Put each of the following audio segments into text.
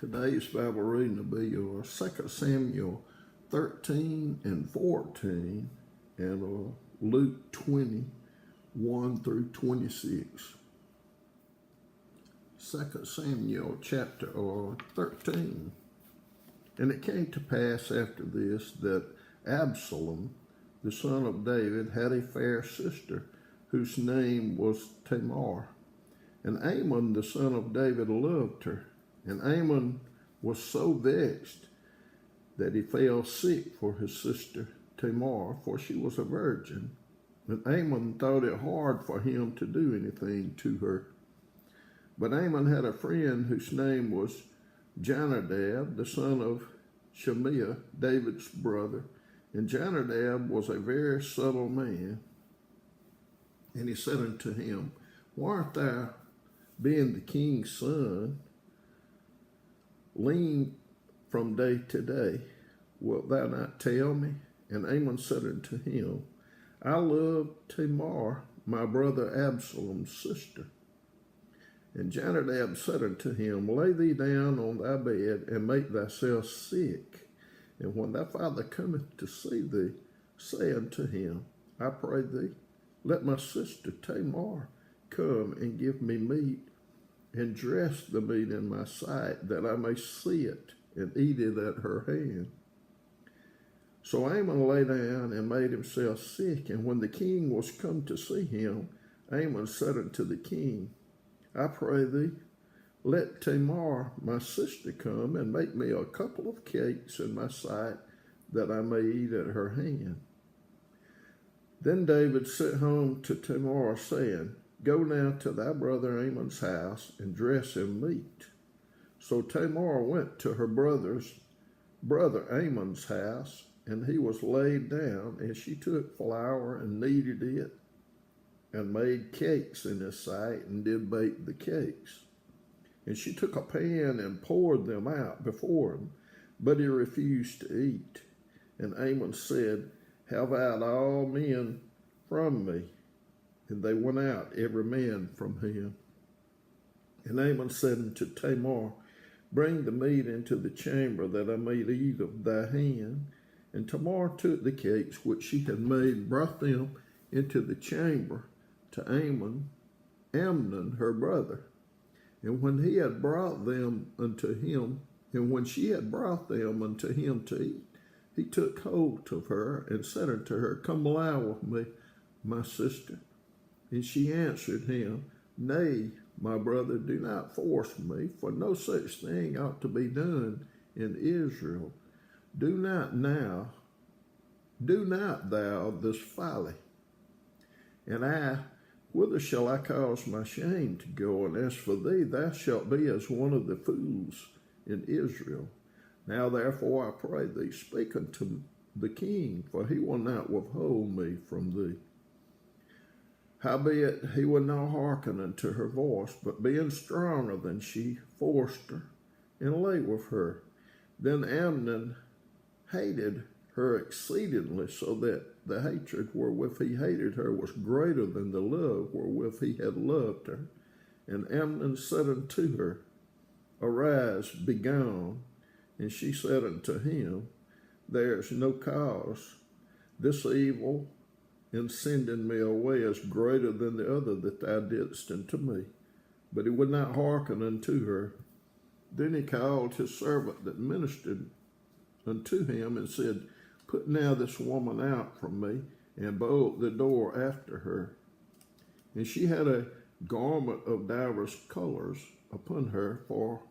Today's Bible reading will be 2 Samuel 13 and 14 and Luke 21 through 26. 2 Samuel chapter 13. And it came to pass after this that Absalom, the son of David, had a fair sister whose name was Tamar. And Amnon, the son of David, loved her. And Amnon was so vexed that he fell sick for his sister Tamar, for she was a virgin. And Amnon thought it hard for him to do anything to her. But Amnon had a friend whose name was Jonadab, the son of Shemiah, David's brother. And Jonadab was a very subtle man. And he said unto him, Why art thou, being the king's son, lean from day to day? Wilt thou not tell me? And Amnon said unto him, I love Tamar, my brother Absalom's sister. And Jonadab said unto him, Lay thee down on thy bed, and make thyself sick. And when thy father cometh to see thee, say unto him, I pray thee, let my sister Tamar come and give me meat, and dress the meat in my sight, that I may see it and eat it at her hand. So Amnon lay down and made himself sick. And when the king was come to see him, Amnon said unto the king, I pray thee, let Tamar my sister come and make me a couple of cakes in my sight, that I may eat at her hand. Then David sent home to Tamar, saying, Go now to thy brother Amnon's house, and dress him meat. So Tamar went to her brother Amnon's house, and he was laid down, and she took flour and kneaded it, and made cakes in his sight, and did bake the cakes. And she took a pan and poured them out before him, but he refused to eat. And Amnon said, Have out all men from me. And they went out, every man from him. And Amnon said unto Tamar, Bring the meat into the chamber, that I may eat of thy hand. And Tamar took the cakes which she had made, and brought them into the chamber to Amnon, her brother. And when he had brought them unto him, and when she had brought them unto him to eat, he took hold of her, and said unto her, Come lie with me, my sister. And she answered him, Nay, my brother, do not force me, for no such thing ought to be done in Israel. Do not thou this folly. And whither shall I cause my shame to go? And as for thee, thou shalt be as one of the fools in Israel. Now therefore I pray thee, speak unto the king, for he will not withhold me from thee. Howbeit he would not hearken unto her voice, but being stronger than she, forced her, and lay with her. Then Amnon hated her exceedingly, so that the hatred wherewith he hated her was greater than the love wherewith he had loved her. And Amnon said unto her, Arise, be gone. And she said unto him, There is no cause. This evil in sending me away is greater than the other that thou didst unto me. But he would not hearken unto her. Then he called his servant that ministered unto him, and said, Put now this woman out from me, and bolt the door after her. And she had a garment of divers colors upon her, for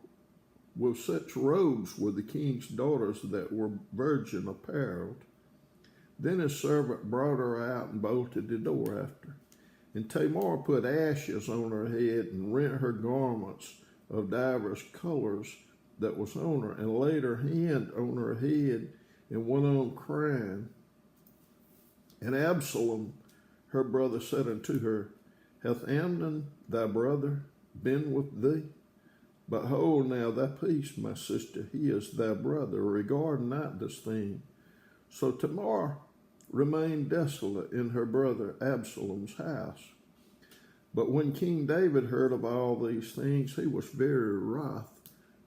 with such robes were the king's daughters that were virgin apparelled. Then his servant brought her out and bolted the door after. And Tamar put ashes on her head, and rent her garments of divers colors that was on her, and laid her hand on her head, and went on crying. And Absalom, her brother, said unto her, Hath Amnon thy brother been with thee? But hold now thy peace, my sister, he is thy brother, regard not this thing. So Tamar remained desolate in her brother Absalom's house. But when King David heard of all these things, he was very wroth,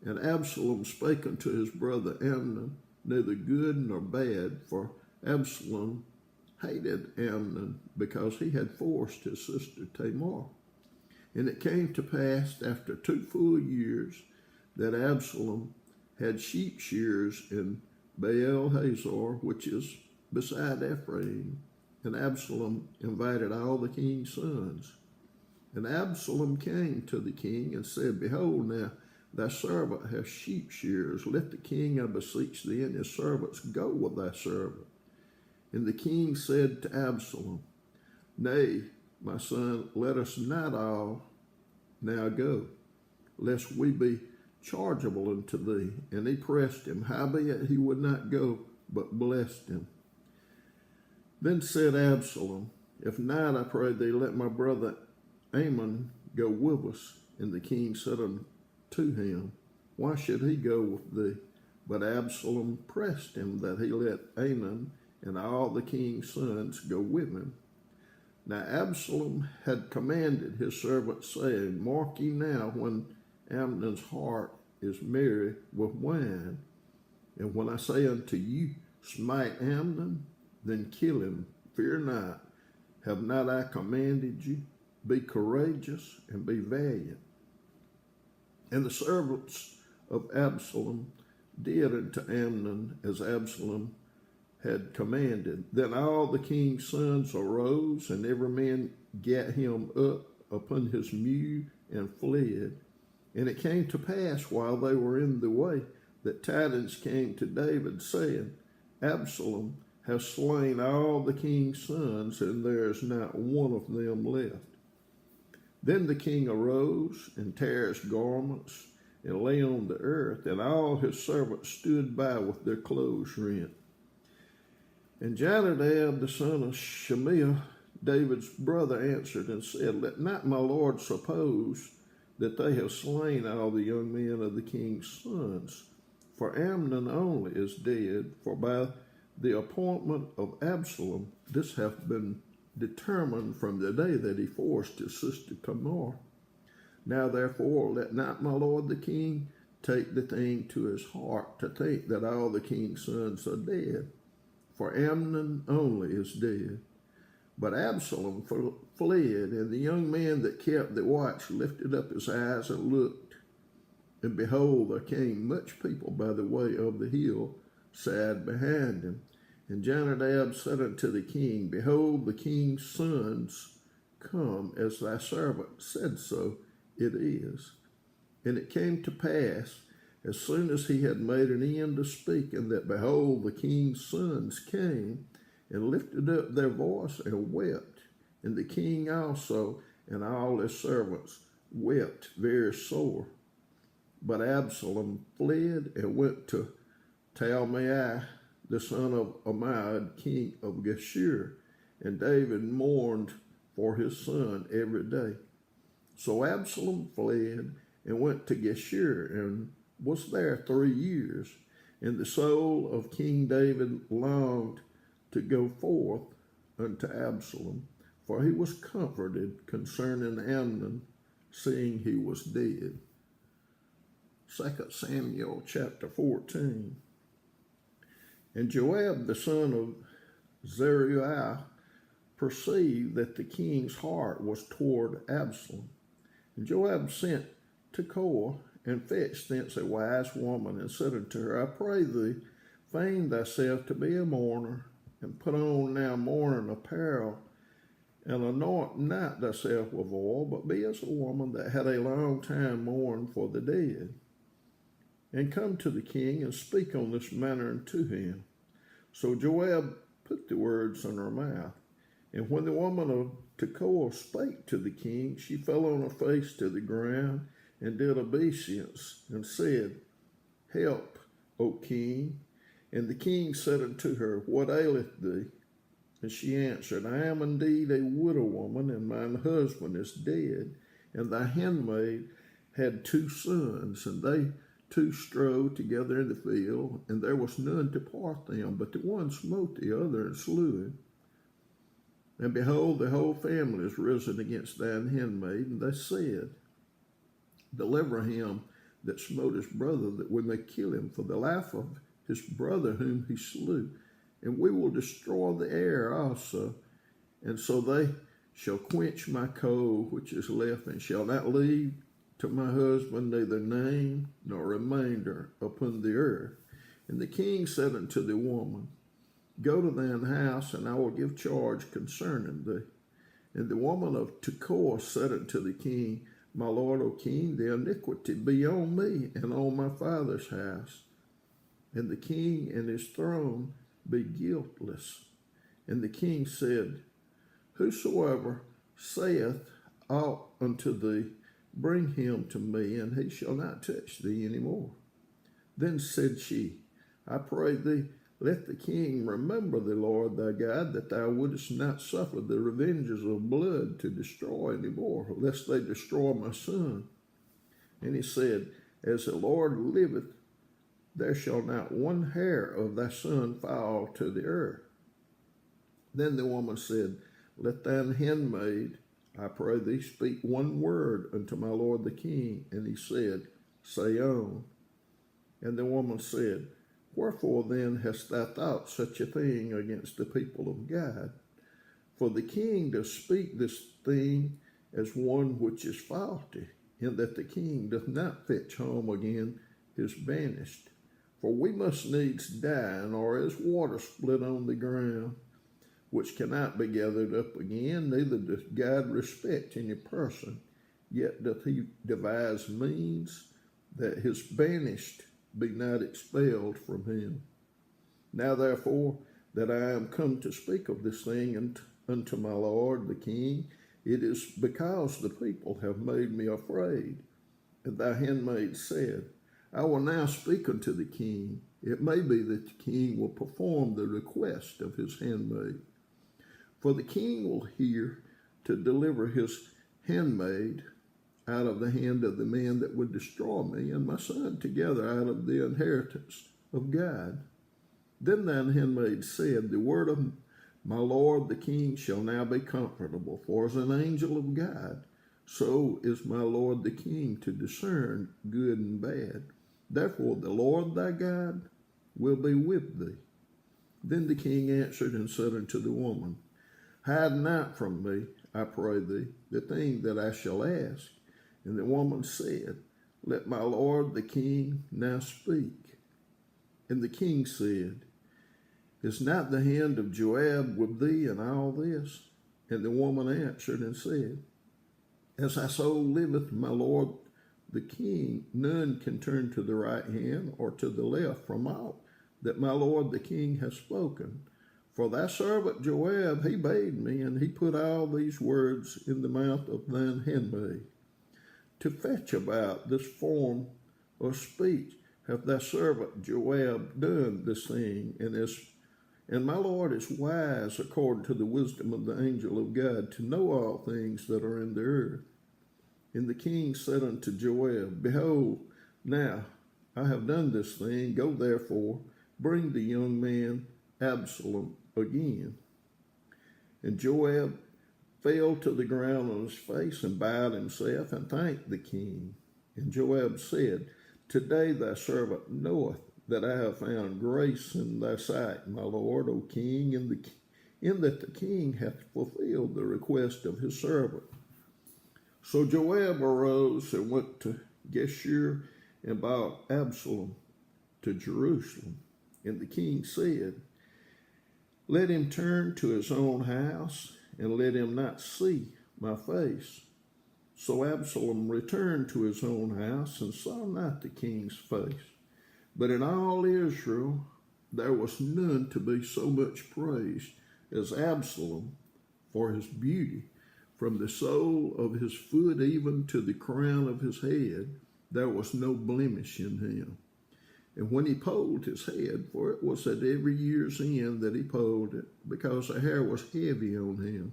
And Absalom spake unto his brother Amnon, neither good nor bad, for Absalom hated Amnon, because he had forced his sister Tamar. And it came to pass after 2 full years that Absalom had sheep shears in Baal Hazor, which is beside Ephraim. And Absalom invited all the king's sons. And Absalom came to the king and said, Behold, now thy servant hath sheep shears. Let the king, I beseech thee, and his servants go with thy servant. And the king said to Absalom, Nay, my son, let us not all now go, lest we be chargeable unto thee. And he pressed him, howbeit he would not go, but blessed him. Then said Absalom, If not, I pray thee, let my brother Amnon go with us. And the king said unto him, Why should he go with thee? But Absalom pressed him that he let Amnon and all the king's sons go with him. Now Absalom had commanded his servants, saying, Mark ye now, when Amnon's heart is merry with wine, and when I say unto you, Smite Amnon, then kill him. Fear not. Have not I commanded you? Be courageous and be valiant. And the servants of Absalom did unto Amnon as Absalom had commanded. Then all the king's sons arose, and every man gat him up upon his mule and fled. And it came to pass, while they were in the way, that tidings came to David, saying, Absalom hath slain all the king's sons, and there is not one of them left. Then the king arose and tare his garments, and lay on the earth, and all his servants stood by with their clothes rent. And Jonadab the son of Shemiah, David's brother, answered and said, Let not my lord suppose that they have slain all the young men of the king's sons, for Amnon only is dead, for by the appointment of Absalom this hath been determined from the day that he forced his sister Tamar. Now therefore let not my lord the king take the thing to his heart, to think that all the king's sons are dead, for Amnon only is dead. But Absalom fled, and the young man that kept the watch lifted up his eyes and looked, and behold, there came much people by the way of the hill side behind him. And Jonadab said unto the king, Behold, the king's sons come, as thy servant said so it is. And it came to pass, as soon as he had made an end of speaking, that behold, the king's sons came, and lifted up their voice and wept. And the king also and all his servants wept very sore. But Absalom fled and went to Talmai, the son of Amad, king of Geshur, and David mourned for his son every day. So Absalom fled and went to Geshur, and was there 3 years. And the soul of King David longed to go forth unto Absalom, for he was comforted concerning Amnon, seeing he was dead. 2 Samuel chapter 14. And Joab the son of Zeruiah perceived that the king's heart was toward Absalom. And Joab sent to Tekoa, and fetched thence a wise woman, and said unto her, I pray thee, feign thyself to be a mourner, and put on now mourning apparel, and anoint not thyself with oil, but be as a woman that had a long time mourned for the dead. And come to the king, and speak on this matter unto him. So Joab put the words in her mouth. And when the woman of Tekoa spake to the king, she fell on her face to the ground, and did obeisance, and said, Help, O king. And the king said unto her, What aileth thee? And she answered, I am indeed a widow woman, and mine husband is dead. And thy handmaid had 2 sons, and they 2 strode together in the field, and there was none to part them, but the one smote the other and slew him. And behold, the whole family is risen against thine handmaid, and they said, Deliver him that smote his brother, that we may kill him for the life of his brother whom he slew. And we will destroy the heir also. And so they shall quench my coal which is left, and shall not leave to my husband neither name nor remainder upon the earth. And the king said unto the woman, Go to thine house, and I will give charge concerning thee. And the woman of Tekoa said unto the king, My lord, O king, the iniquity be on me and on my father's house, and the king and his throne be guiltless. And the king said, Whosoever saith aught unto thee, bring him to me, and he shall not touch thee any more. Then said she, I pray thee, let the king remember the Lord thy God, that thou wouldest not suffer the revengers of blood to destroy any more, lest they destroy my son. And he said, As the Lord liveth, there shall not one hair of thy son fall to the earth. Then the woman said, Let thine handmaid, I pray thee, speak one word unto my lord the king. And he said, Say on. And the woman said, Wherefore then hast thou thought such a thing against the people of God? For the king doth speak this thing as one which is faulty, in that the king doth not fetch home again his banished. For we must needs die, or as water split on the ground, which cannot be gathered up again, neither doth God respect any person, yet doth he devise means that his banished be not expelled from him. Now therefore that I am come to speak of this thing unto my lord the king, it is because the people have made me afraid. And thy handmaid said, I will now speak unto the king. It may be that the king will perform the request of his handmaid. For the king will hear to deliver his handmaid out of the hand of the man that would destroy me and my son together out of the inheritance of God. Then thine handmaid said, The word of my lord the king shall now be comfortable, for as an angel of God, so is my lord the king to discern good and bad. Therefore the Lord thy God will be with thee. Then the king answered and said unto the woman, Hide not from me, I pray thee, the thing that I shall ask. And the woman said, Let my lord the king now speak. And the king said, Is not the hand of Joab with thee in all this? And the woman answered and said, As thy soul liveth, my lord the king, none can turn to the right hand or to the left from aught that my lord the king hath spoken. For thy servant Joab, he bade me, and he put all these words in the mouth of thine handmaid. To fetch about this form of speech hath thy servant Joab done this thing, and my Lord is wise according to the wisdom of the angel of God to know all things that are in the earth. And the king said unto Joab, Behold, now I have done this thing. Go therefore, bring the young man Absalom again. And Joab fell to the ground on his face and bowed himself and thanked the king. And Joab said, Today thy servant knoweth that I have found grace in thy sight, my lord, O king, in that the king hath fulfilled the request of his servant. So Joab arose and went to Geshur and brought Absalom to Jerusalem. And the king said, Let him turn to his own house, and let him not see my face. So Absalom returned to his own house and saw not the king's face. But in all Israel there was none to be so much praised as Absalom for his beauty. From the sole of his foot even to the crown of his head, there was no blemish in him. And when he polled his head, for it was at every year's end that he polled it, because the hair was heavy on him.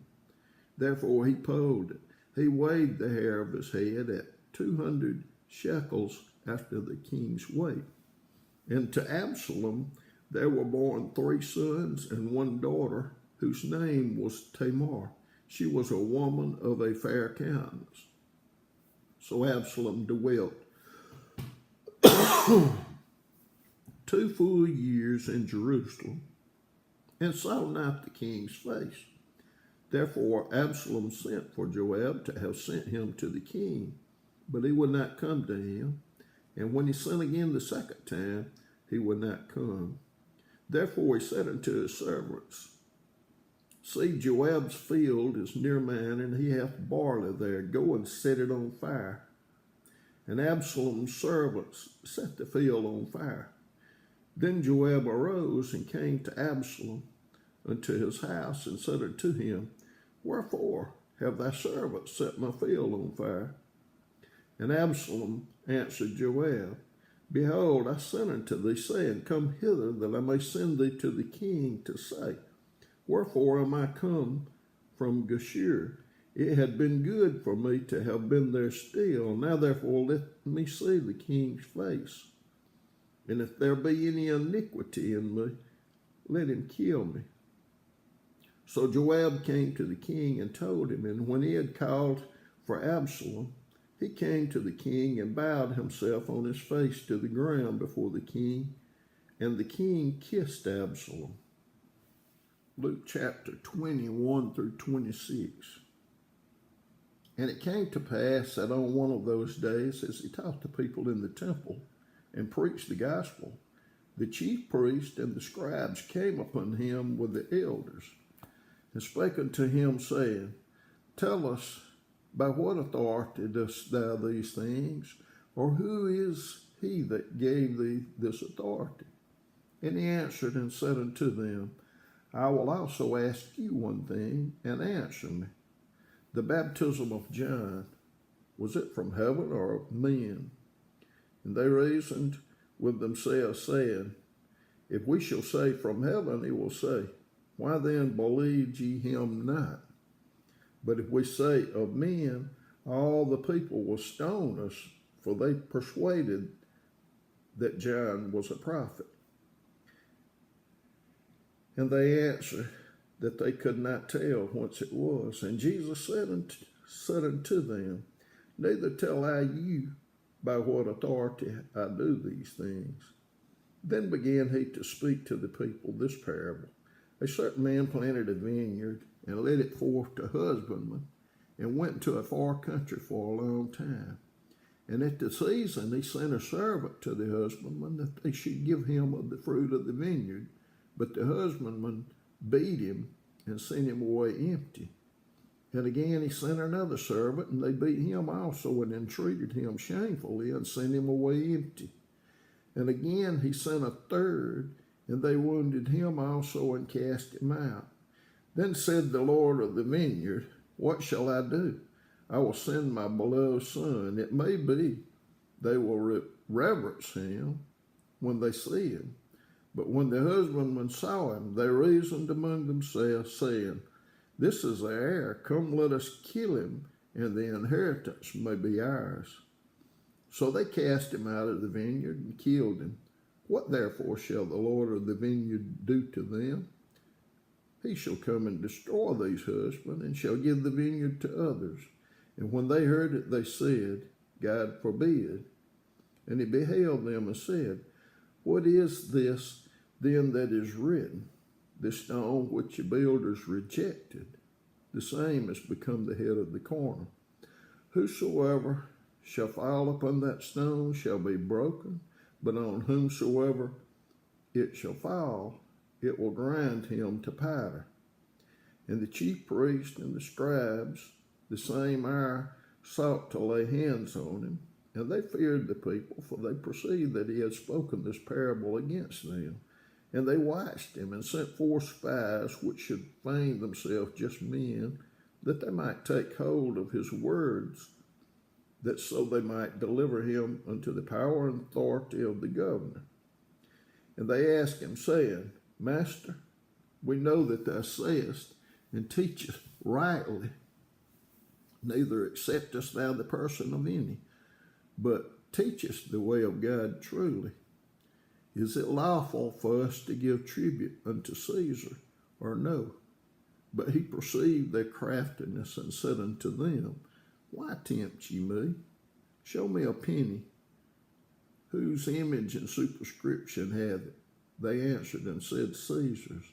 Therefore he polled it. He weighed the hair of his head at 200 shekels after the king's weight. And to Absalom there were born 3 sons and 1 daughter, whose name was Tamar. She was a woman of a fair countenance. So Absalom dwelt 2 full years in Jerusalem, and saw not the king's face. Therefore Absalom sent for Joab to have sent him to the king, but he would not come to him. And when he sent again the second time, he would not come. Therefore he said unto his servants, See, Joab's field is near mine, and he hath barley there. Go and set it on fire. And Absalom's servants set the field on fire. Then Joab arose and came to Absalom unto his house, and said unto him, Wherefore have thy servants set my field on fire? And Absalom answered Joab, Behold, I sent unto thee, saying, Come hither, that I may send thee to the king to say, Wherefore am I come from Geshur? It had been good for me to have been there still. Now therefore let me see the king's face. And if there be any iniquity in me, let him kill me. So Joab came to the king and told him, and when he had called for Absalom, he came to the king and bowed himself on his face to the ground before the king, and the king kissed Absalom. Luke chapter 21 through 26. And it came to pass that on one of those days, as he taught the people in the temple and preached the gospel, the chief priest and the scribes came upon him with the elders, and spake unto him, saying, Tell us, by what authority dost thou these things? Or who is he that gave thee this authority? And he answered and said unto them, I will also ask you one thing, and answer me. The baptism of John, was it from heaven or of men? And they reasoned with themselves, saying, If we shall say from heaven, he will say, Why then believed ye him not? But if we say of men, all the people will stone us, for they persuaded that John was a prophet. And they answered that they could not tell whence it was. And Jesus said unto them, Neither tell I you by what authority I do these things. Then began he to speak to the people this parable. A certain man planted a vineyard, and led it forth to husbandmen, and went into a far country for a long time. And at the season he sent a servant to the husbandman, that they should give him of the fruit of the vineyard. But the husbandman beat him, and sent him away empty. And again he sent another servant, and they beat him also, and entreated him shamefully, and sent him away empty. And again he sent a third, and they wounded him also, and cast him out. Then said the Lord of the vineyard, What shall I do? I will send my beloved son. It may be they will reverence him when they see him. But when the husbandmen saw him, they reasoned among themselves, saying, This is the heir. Come, let us kill him, and the inheritance may be ours. So they cast him out of the vineyard and killed him. What therefore shall the Lord of the vineyard do to them? He shall come and destroy these husbands, and shall give the vineyard to others. And when they heard it, they said, God forbid. And he beheld them and said, What is this then that is written? The stone which the builders rejected, the same has become the head of the corner. Whosoever shall fall upon that stone shall be broken, but on whomsoever it shall fall, it will grind him to powder. And the chief priests and the scribes the same hour sought to lay hands on him, and they feared the people, for they perceived that he had spoken this parable against them. And they watched him, and sent forth spies, which should feign themselves just men, that they might take hold of his words, that so they might deliver him unto the power and authority of the governor. And they asked him, saying, Master, we know that thou sayest and teachest rightly, neither acceptest thou the person of any, but teachest the way of God truly. Is it lawful for us to give tribute unto Caesar, or no? But he perceived their craftiness, and said unto them, Why tempt ye me? Show me a penny. Whose image and superscription hath it? They answered and said, Caesar's.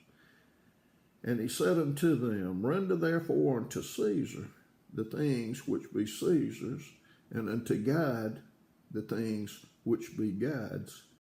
And he said unto them, Render therefore unto Caesar the things which be Caesar's, and unto God the things which be God's.